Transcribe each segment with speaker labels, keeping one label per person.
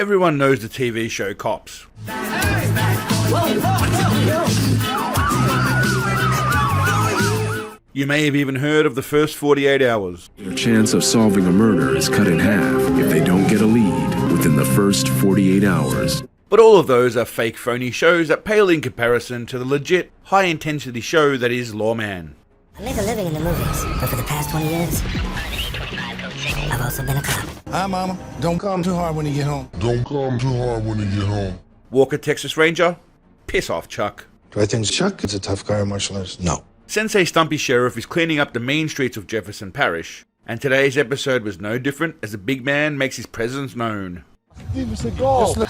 Speaker 1: Everyone knows the TV show Cops. You may have even heard of the first 48 hours.
Speaker 2: Their chance of solving a murder is cut in half if they don't get a lead within the first 48 hours.
Speaker 1: But all of those are fake, phony shows that pale in comparison to the legit, high-intensity show that is Lawman.
Speaker 3: I make a living in the movies, but for the past 20 years, I've also been a cop.
Speaker 4: Hi, Mama. Don't come too hard when you get home.
Speaker 5: Don't come too hard when you get home.
Speaker 1: Walker, Texas Ranger? Piss off, Chuck.
Speaker 4: Do I think Chuck is a tough guy in martial arts? No.
Speaker 1: Sensei Saucy Sheriff is cleaning up the mean streets of Jefferson Parish, and today's episode was no different as the big man makes his presence known.
Speaker 5: Steven Seagal. Mr.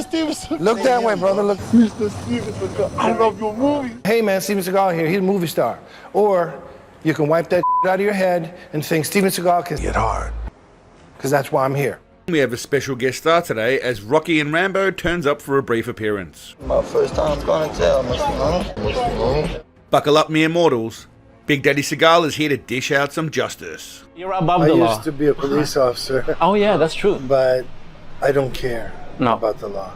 Speaker 5: Steven Seagal.
Speaker 4: Look that way, brother. Look.
Speaker 5: Mr. Steven Seagal. I love your movie.
Speaker 4: Hey, man, Steven Seagal here. He's a movie star. Or you can wipe that out of your head and think Steven Seagal can get hard. Because that's why I'm here.
Speaker 1: We have a special guest star today as Rocky and Rambo turns up for a brief appearance.
Speaker 6: My first time going to jail, Mr.
Speaker 1: Buckle up, mere mortals. Big Daddy Seagal is here to dish out some justice.
Speaker 7: You're above the law.
Speaker 4: I used to be a police officer.
Speaker 7: Oh yeah, that's true.
Speaker 4: But I don't care about the law.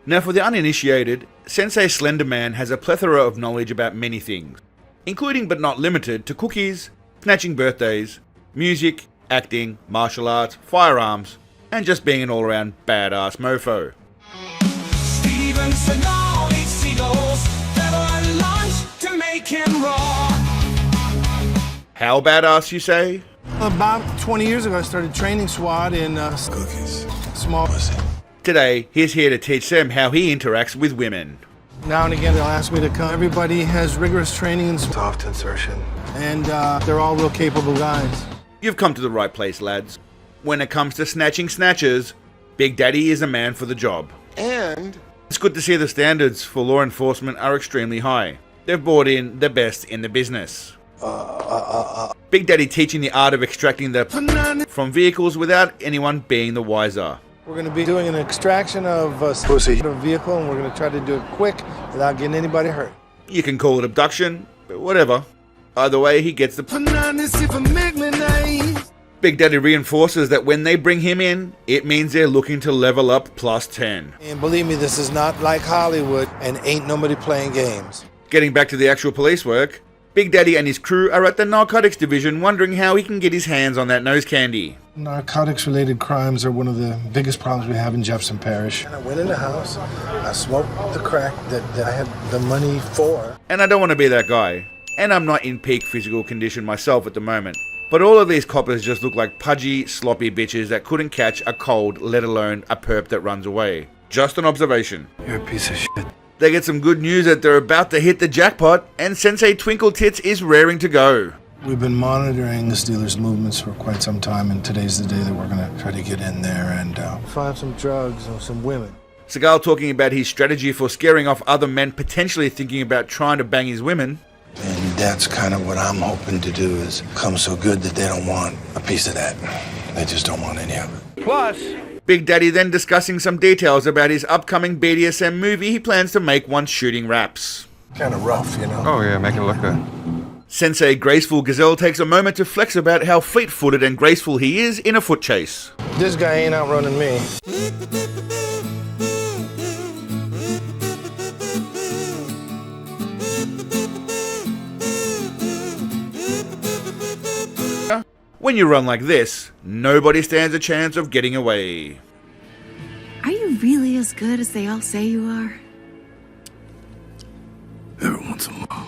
Speaker 1: Now for the uninitiated, Sensei Slenderman has a plethora of knowledge about many things, including but not limited to cookies, snatching birthdays, music, acting, martial arts, firearms, and just being an all-around badass mofo.
Speaker 8: Steven Seagal eats seagulls, devil and lunch to make him raw.
Speaker 1: How badass, you say?
Speaker 4: About 20 years ago, I started training SWAT in cookies. Small pussy.
Speaker 1: Today, he's here to teach them how he interacts with women.
Speaker 4: Now and again, they'll ask me to come. Everybody has rigorous training in soft insertion. And they're all real capable guys.
Speaker 1: You've come to the right place, lads. When it comes to snatching snatchers, Big Daddy is a man for the job.
Speaker 5: And
Speaker 1: It's good to see the standards for law enforcement are extremely high. They've brought in the best in the business. Big Daddy teaching the art of extracting the from vehicles without anyone being the wiser.
Speaker 4: We're going to be doing an extraction of a vehicle, and we're going to try to do it quick without getting anybody hurt.
Speaker 1: You can call it abduction, but whatever. Either way, he gets the Big Daddy reinforces that when they bring him in, it means they're looking to level up plus 10.
Speaker 4: And believe me, this is not like Hollywood, and ain't nobody playing games.
Speaker 1: Getting back to the actual police work, Big Daddy and his crew are at the Narcotics division wondering how he can get his hands on that nose candy.
Speaker 4: Narcotics-related crimes are one of the biggest problems we have in Jefferson Parish. I went in the house, I smoked the crack that I had the money for.
Speaker 1: And I don't want to be that guy. And I'm not in peak physical condition myself at the moment. But all of these coppers just look like pudgy, sloppy bitches that couldn't catch a cold, let alone a perp that runs away. Just an observation.
Speaker 4: You're a piece of shit.
Speaker 1: They get some good news that they're about to hit the jackpot, and Sensei Twinkle Tits is raring to go.
Speaker 4: We've been monitoring this dealer's movements for quite some time, and today's the day that we're going to try to get in there and find some drugs and some women.
Speaker 1: Seagal talking about his strategy for scaring off other men potentially thinking about trying to bang his women.
Speaker 4: And that's kind of what I'm hoping to do, is come so good that they don't want a piece of that. They just don't want any of it.
Speaker 1: Plus, Big Daddy then discussing some details about his upcoming BDSM movie he plans to make once shooting wraps.
Speaker 4: Kind of rough, you know?
Speaker 9: Oh yeah, make it look good.
Speaker 1: Sensei Graceful Gazelle takes a moment to flex about how fleet-footed and graceful he is in a foot chase.
Speaker 4: This guy ain't outrunning me.
Speaker 1: When you run like this, nobody stands a chance of getting away.
Speaker 10: Are you really as good as they all say you are?
Speaker 4: Every once in a while.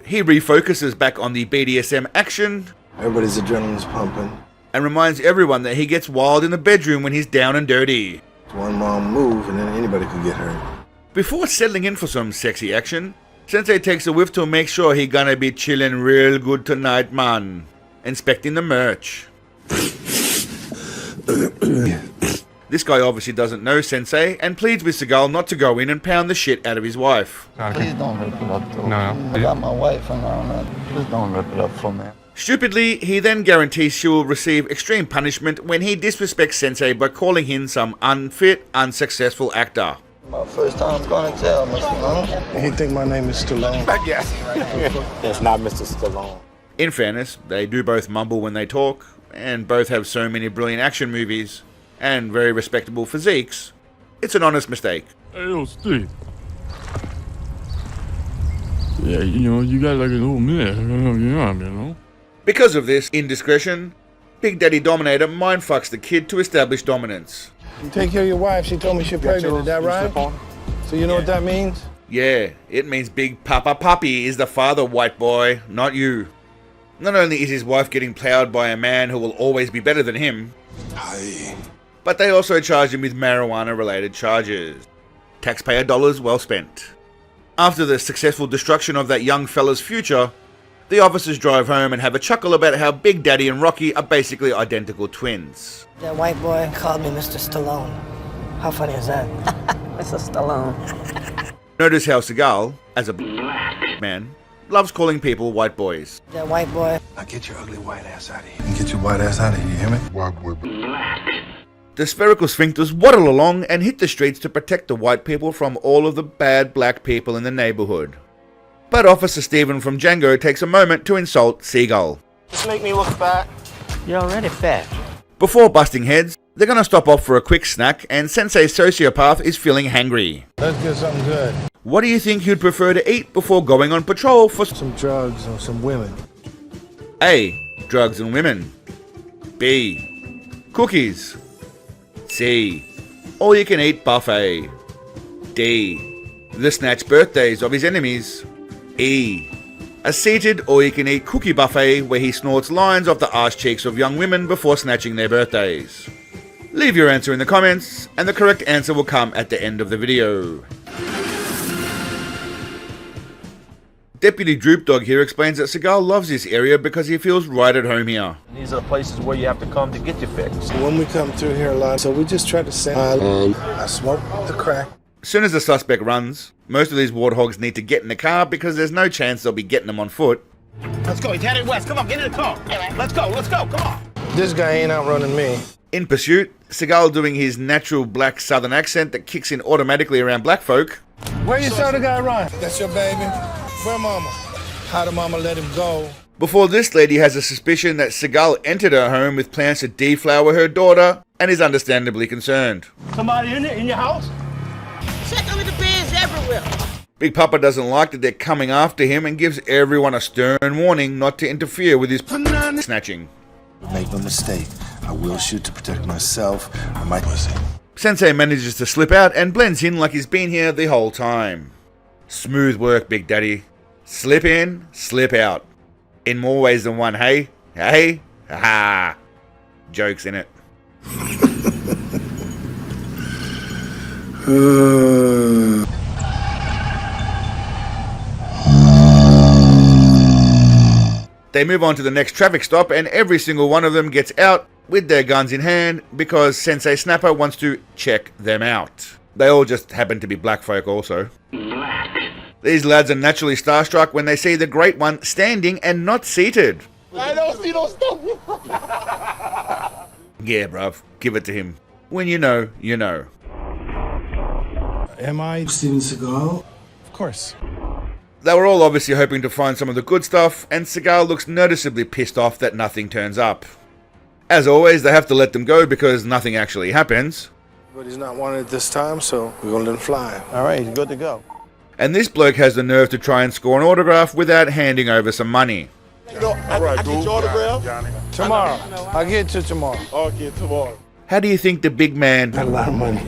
Speaker 1: He refocuses back on the BDSM action
Speaker 4: Everybody's adrenaline's pumping.
Speaker 1: and reminds everyone that he gets wild in the bedroom when he's down and dirty.
Speaker 4: One wrong move and then anybody could get hurt.
Speaker 1: Before settling in for some sexy action, Sensei takes a whiff to make sure he gonna be chillin' real good tonight, man. Inspecting the merch. This guy obviously doesn't know Sensei and pleads with Seagal not to go in and pound the shit out of his wife.
Speaker 6: Please don't rip it up, though.
Speaker 9: No.
Speaker 6: I got my wife and all that. Please don't rip it up for me.
Speaker 1: Stupidly, he then guarantees she will receive extreme punishment when he disrespects Sensei by calling him some unfit, unsuccessful actor.
Speaker 6: My first time going to jail, Mr. Stallone.
Speaker 4: He think my name is Stallone.
Speaker 7: That's not Mr. Stallone.
Speaker 1: In fairness, they do both mumble when they talk, and both have so many brilliant action movies, and very respectable physiques. It's an honest mistake.
Speaker 9: Hey, yo, Steve. Yeah, you got like an old man,
Speaker 1: Because of this indiscretion, Big Daddy Dominator mindfucks the kid to establish dominance.
Speaker 4: You take care of your wife. She told me she's pregnant. Is that right? So you know what that means?
Speaker 1: Yeah, it means Big Papa Puppy is the father, white boy, not you. Not only is his wife getting plowed by a man who will always be better than him, but they also charge him with marijuana-related charges. Taxpayer dollars well spent. After the successful destruction of that young fella's future, the officers drive home and have a chuckle about how Big Daddy and Rocky are basically identical twins.
Speaker 3: That white boy called me Mr. Stallone. How funny is that? Mr. Stallone.
Speaker 1: Notice how Seagal, as a black man, loves calling people white boys.
Speaker 3: That white boy.
Speaker 4: Now get your ugly white ass out of here. Get your white ass out of here, you hear me?
Speaker 5: White boy.
Speaker 1: The spherical sphincters waddle along and hit the streets to protect the white people from all of the bad black people in the neighborhood. But Officer Steven from Django takes a moment to insult Seagal.
Speaker 7: Just make me look fat.
Speaker 3: You're already fat.
Speaker 1: Before busting heads, they're gonna stop off for a quick snack and Sensei Sociopath is feeling hangry.
Speaker 4: Let's get something good.
Speaker 1: What do you think you'd prefer to eat before going on patrol for
Speaker 4: Some drugs and some women.
Speaker 1: A. Drugs and women. B. Cookies. C. All-you-can-eat buffet. D. The snatch birthdays of his enemies. E. A seated all-you-can-eat cookie buffet where he snorts lines off the arse cheeks of young women before snatching their birthdays. Leave your answer in the comments, and the correct answer will come at the end of the video. Deputy Droop Dog here explains that Seagal loves this area because he feels right at home here.
Speaker 7: These are the places where you have to come to get your fix.
Speaker 4: When we come through here a lot, so we just try to say, I smoke the crack.
Speaker 1: As soon as the suspect runs, most of these warthogs need to get in the car because there's no chance they'll be getting them on foot.
Speaker 7: Let's go. He's headed west. Come on, get in the car. Let's go. Come on.
Speaker 4: This guy ain't outrunning me.
Speaker 1: In pursuit, Seagal doing his natural black southern accent that kicks in automatically around black folk.
Speaker 4: Where you saw the guy run? That's your baby. Where mama? How did mama let him go?
Speaker 1: Before this lady has a suspicion that Seagal entered her home with plans to deflower her daughter and is understandably concerned.
Speaker 7: Somebody in your house?
Speaker 11: Check under the beds everywhere.
Speaker 1: Big Papa doesn't like that they're coming after him and gives everyone a stern warning not to interfere with his snatching.
Speaker 4: Make no mistake. I will shoot to protect myself or my pussy.
Speaker 1: Sensei manages to slip out and blends in like he's been here the whole time. Smooth work, Big Daddy. Slip in, slip out. In more ways than one, hey? Hey? Ha! Jokes in it. They move on to the next traffic stop and every single one of them gets out with their guns in hand because Sensei Snapper wants to check them out. They all just happen to be black folk also. These lads are naturally starstruck when they see the Great One standing and not seated.
Speaker 5: I don't see no stuff.
Speaker 1: Yeah, bruv, give it to him. When you know, you know.
Speaker 4: Am I Steven Seagal? Of course.
Speaker 1: They were all obviously hoping to find some of the good stuff, and Seagal looks noticeably pissed off that nothing turns up. As always, they have to let them go because nothing actually happens.
Speaker 4: But he's not wanted this time, so we're gonna let him fly.
Speaker 6: All right, he's good to go.
Speaker 1: And this bloke has the nerve to try and score an autograph without handing over some money.
Speaker 5: You know, I get your autograph?
Speaker 4: Tomorrow. I'll get to tomorrow.
Speaker 5: Okay, tomorrow.
Speaker 1: How do you think the big man...
Speaker 4: Got a lot of money.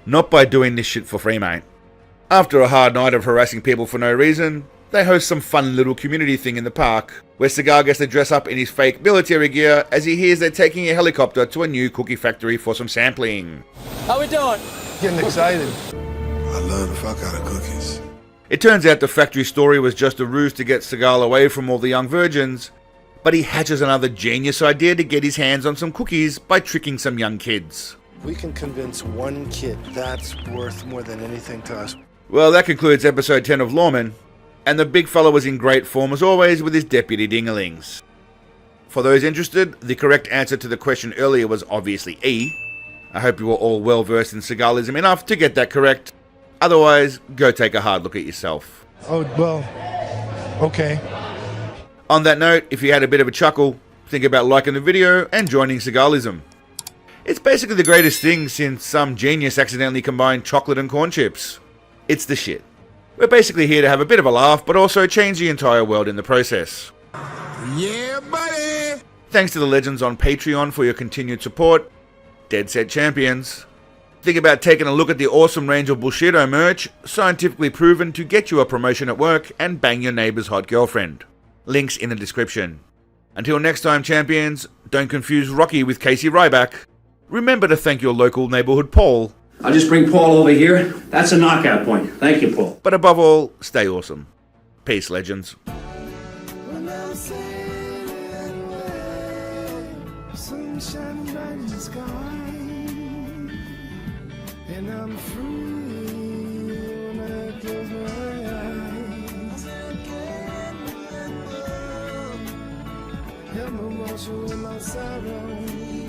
Speaker 1: Not by doing this shit for free, mate. After a hard night of harassing people for no reason, they host some fun little community thing in the park, where Seagal gets to dress up in his fake military gear as he hears they're taking a helicopter to a new cookie factory for some sampling.
Speaker 7: How we doing?
Speaker 4: Getting excited.
Speaker 5: I love the fuck out of cookies.
Speaker 1: It turns out the factory story was just a ruse to get Seagal away from all the young virgins, but he hatches another genius idea to get his hands on some cookies by tricking some young kids.
Speaker 4: We can convince one kid that's worth more than anything to us.
Speaker 1: Well, that concludes episode 10 of Lawman, and the big fella was in great form as always with his deputy dinglings. For those interested, the correct answer to the question earlier was obviously E. I hope you are all well versed in Seagalism enough to get that correct. Otherwise, go take a hard look at yourself.
Speaker 4: Oh, well, okay.
Speaker 1: On that note, if you had a bit of a chuckle, think about liking the video and joining Seagalism. It's basically the greatest thing since some genius accidentally combined chocolate and corn chips. It's the shit. We're basically here to have a bit of a laugh, but also change the entire world in the process.
Speaker 5: Yeah, buddy!
Speaker 1: Thanks to the legends on Patreon for your continued support. Dead Set Champions. Think about taking a look at the awesome range of Bullshito merch, scientifically proven to get you a promotion at work and bang your neighbor's hot girlfriend. Links in the description. Until next time, champions, don't confuse Rocky with Casey Ryback. Remember to thank your local neighborhood Paul.
Speaker 12: I'll just bring Paul over here. That's a knockout point. Thank you, Paul.
Speaker 1: But above all, stay awesome. Peace, legends.
Speaker 8: And I'm free when I close my eyes. I'm emotional in my sorrow.